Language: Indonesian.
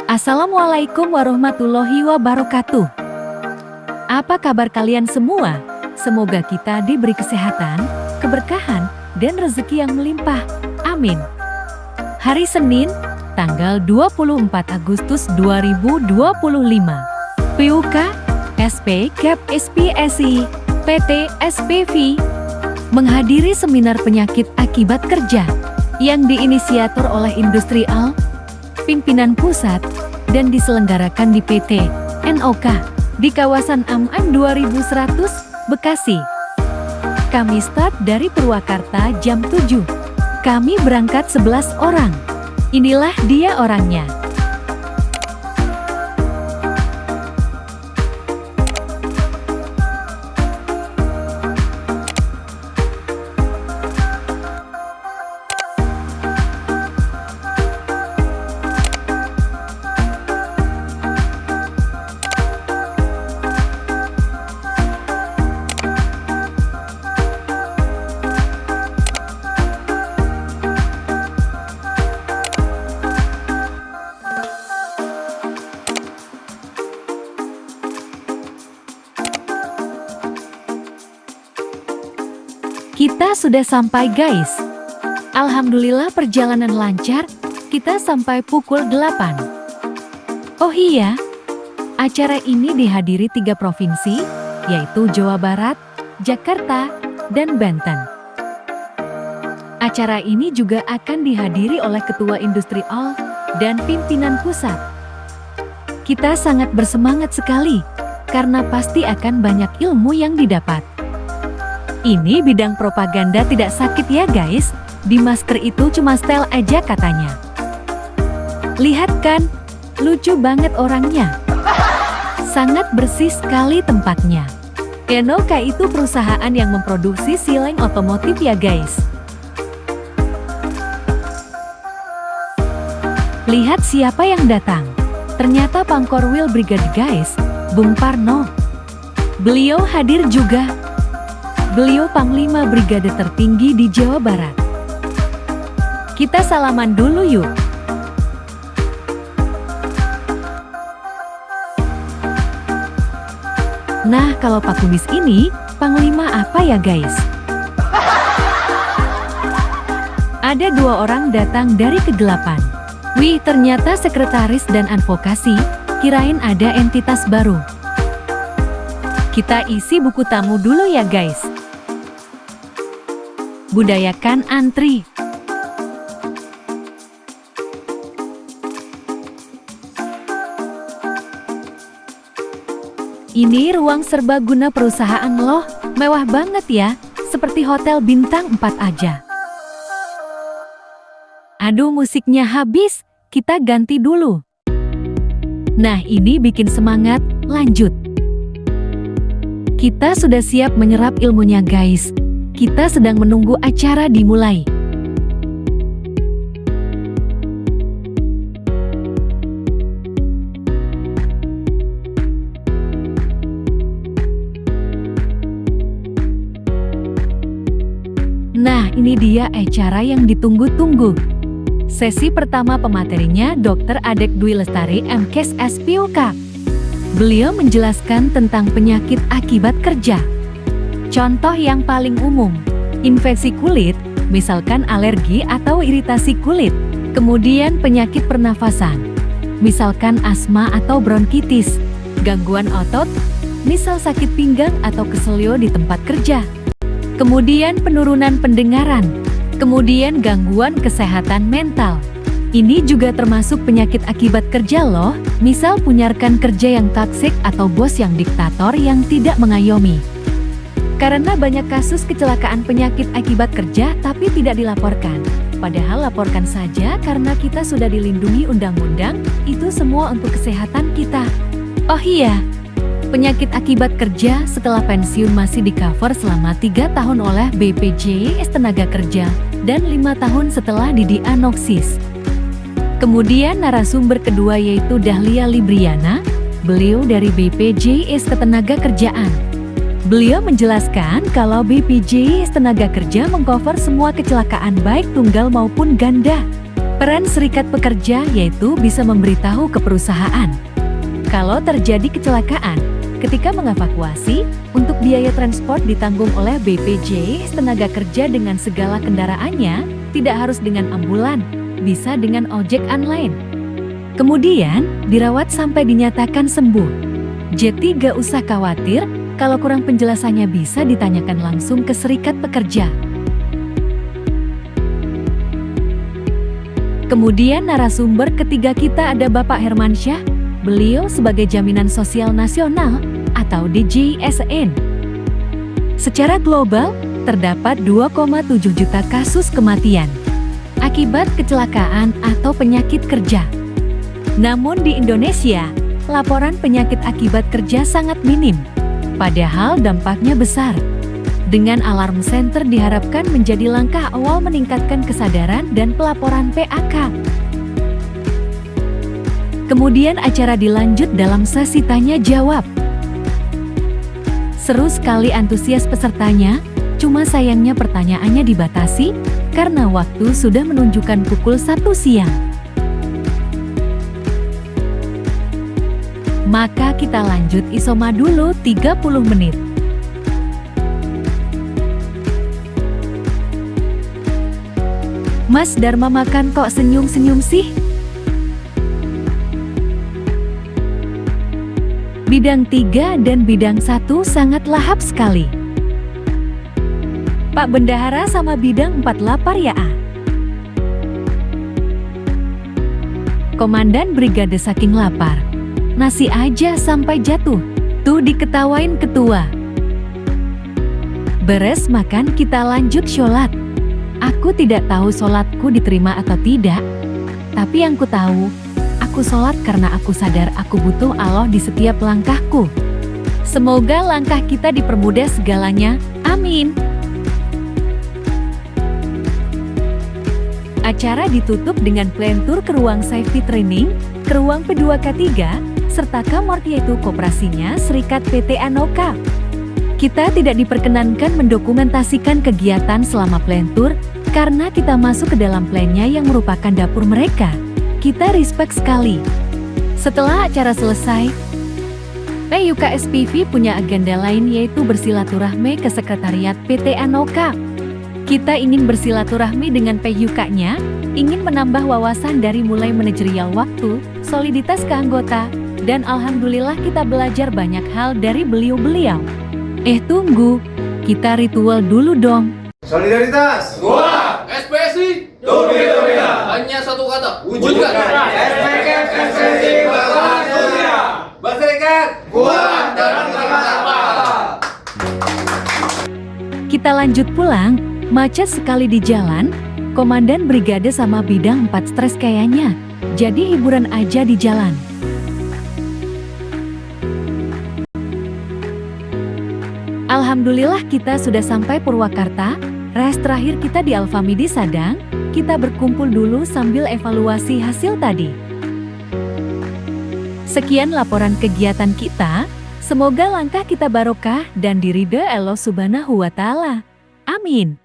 Assalamualaikum warahmatullahi wabarakatuh. Apa kabar kalian semua? Semoga kita diberi kesehatan, keberkahan, dan rezeki yang melimpah. Amin. Hari Senin, tanggal 24 Agustus 2025. PUK, SP, Cap, SPSI, PT, SPV, menghadiri seminar penyakit akibat kerja yang diinisiator oleh Industrial, pimpinan pusat, dan diselenggarakan di PT, NOK, di kawasan AMAN 2100, Bekasi. Kami start dari Purwakarta jam 7. Kami berangkat 11 orang. Inilah dia orangnya. Kita sudah sampai guys. Alhamdulillah perjalanan lancar, kita sampai pukul 8. Oh iya, acara ini dihadiri 3 provinsi, yaitu Jawa Barat, Jakarta, dan Banten. Acara ini juga akan dihadiri oleh Ketua Industrial dan pimpinan pusat. Kita sangat bersemangat sekali, karena pasti akan banyak ilmu yang didapat. Ini bidang propaganda tidak sakit ya guys, di masker itu cuma style aja katanya. Lihat kan, lucu banget orangnya. Sangat bersih sekali tempatnya. NOK itu perusahaan yang memproduksi sileng otomotif ya guys. Lihat siapa yang datang. Ternyata Pangkorwil Brigade guys, Bung Parno. Beliau hadir juga. Beliau Panglima Brigade tertinggi di Jawa Barat. Kita salaman dulu yuk. Nah, kalau Pak Kubis ini, Panglima apa ya guys? Ada 2 orang datang dari kegelapan. Wih, ternyata sekretaris dan advokasi, kirain ada entitas baru. Kita isi buku tamu dulu ya guys. Budayakan antri. Ini ruang serbaguna perusahaan loh, mewah banget ya, seperti hotel bintang 4 aja. Aduh, musiknya habis, kita ganti dulu. Nah, ini bikin semangat, lanjut. Kita sudah siap menyerap ilmunya guys. Kita sedang menunggu acara dimulai. Nah, ini dia acara yang ditunggu-tunggu. Sesi pertama pematerinya Dr. Adek Dwi Lestari MKes SPUK. Beliau menjelaskan tentang penyakit akibat kerja. Contoh yang paling umum, infeksi kulit, misalkan alergi atau iritasi kulit. Kemudian penyakit pernafasan, misalkan asma atau bronkitis. Gangguan otot, misal sakit pinggang atau keselio di tempat kerja. Kemudian penurunan pendengaran. Kemudian gangguan kesehatan mental. Ini juga termasuk penyakit akibat kerja loh, misal punya rekan kerja yang toksik atau bos yang diktator yang tidak mengayomi. Karena banyak kasus kecelakaan penyakit akibat kerja tapi tidak dilaporkan. Padahal laporkan saja karena kita sudah dilindungi undang-undang, itu semua untuk kesehatan kita. Oh iya, penyakit akibat kerja setelah pensiun masih di-cover selama 3 tahun oleh BPJS Tenagakerja dan 5 tahun setelah didiagnosis. Kemudian narasumber kedua yaitu Dahlia Libriana, beliau dari BPJS Ketenagakerjaan. Beliau menjelaskan kalau BPJS Tenaga Kerja mengcover semua kecelakaan baik tunggal maupun ganda. Peran serikat pekerja yaitu bisa memberitahu ke perusahaan kalau terjadi kecelakaan. Ketika mengevakuasi, untuk biaya transport ditanggung oleh BPJS Tenaga Kerja dengan segala kendaraannya, tidak harus dengan ambulan, bisa dengan ojek online. Kemudian, dirawat sampai dinyatakan sembuh. Jadi gak usah khawatir, kalau kurang penjelasannya bisa ditanyakan langsung ke serikat pekerja. Kemudian narasumber ketiga kita ada Bapak Hermansyah. Beliau sebagai Jaminan Sosial Nasional atau DJSN. Secara global, terdapat 2,7 juta kasus kematian akibat kecelakaan atau penyakit kerja. Namun di Indonesia, laporan penyakit akibat kerja sangat minim, padahal dampaknya besar. Dengan alarm center diharapkan menjadi langkah awal meningkatkan kesadaran dan pelaporan PAK. Kemudian acara dilanjut dalam sesi tanya jawab. Seru sekali antusias pesertanya, cuma sayangnya pertanyaannya dibatasi karena waktu sudah menunjukkan pukul 1 siang. Maka kita lanjut isoma dulu 30 menit. Mas Dharma makan kok senyum-senyum sih? Bidang 3 dan bidang 1 sangat lahap sekali. Pak Bendahara sama bidang 4 lapar ya ah? Komandan Brigade saking lapar. Nasi aja sampai jatuh. Tuh diketawain ketua. Beres makan kita lanjut sholat. Aku tidak tahu sholatku diterima atau tidak. Tapi yang ku tahu, aku sholat karena aku sadar aku butuh Allah di setiap langkahku. Semoga langkah kita dipermudah segalanya. Amin. Acara ditutup dengan plantur ke ruang safety training, ke ruang P2K3, serta Kamort yaitu koperasinya Serikat PT Anoka. Kita tidak diperkenankan mendokumentasikan kegiatan selama plantur, karena kita masuk ke dalam plannya yang merupakan dapur mereka. Kita respect sekali. Setelah acara selesai, PUK SPV punya agenda lain yaitu bersilaturahmi ke sekretariat PT Anoka. Kita ingin bersilaturahmi dengan PUK-nya, ingin menambah wawasan dari mulai manajerial waktu, soliditas keanggota, dan alhamdulillah kita belajar banyak hal dari beliau-beliau. Tunggu, kita ritual dulu dong. Solidaritas, Kuat, SPSI, hanya satu kata, wujudkan. SPSI, Berserikat, kuat dan bersama. Kita lanjut pulang, macet sekali di jalan, Komandan Brigade sama bidang 4 stres kayaknya, jadi hiburan aja di jalan. Alhamdulillah kita sudah sampai Purwakarta, rest terakhir kita di Alfamidi Sadang, kita berkumpul dulu sambil evaluasi hasil tadi. Sekian laporan kegiatan kita, semoga langkah kita barokah dan diridhoi Allah Subhanahu wa Ta'ala. Amin.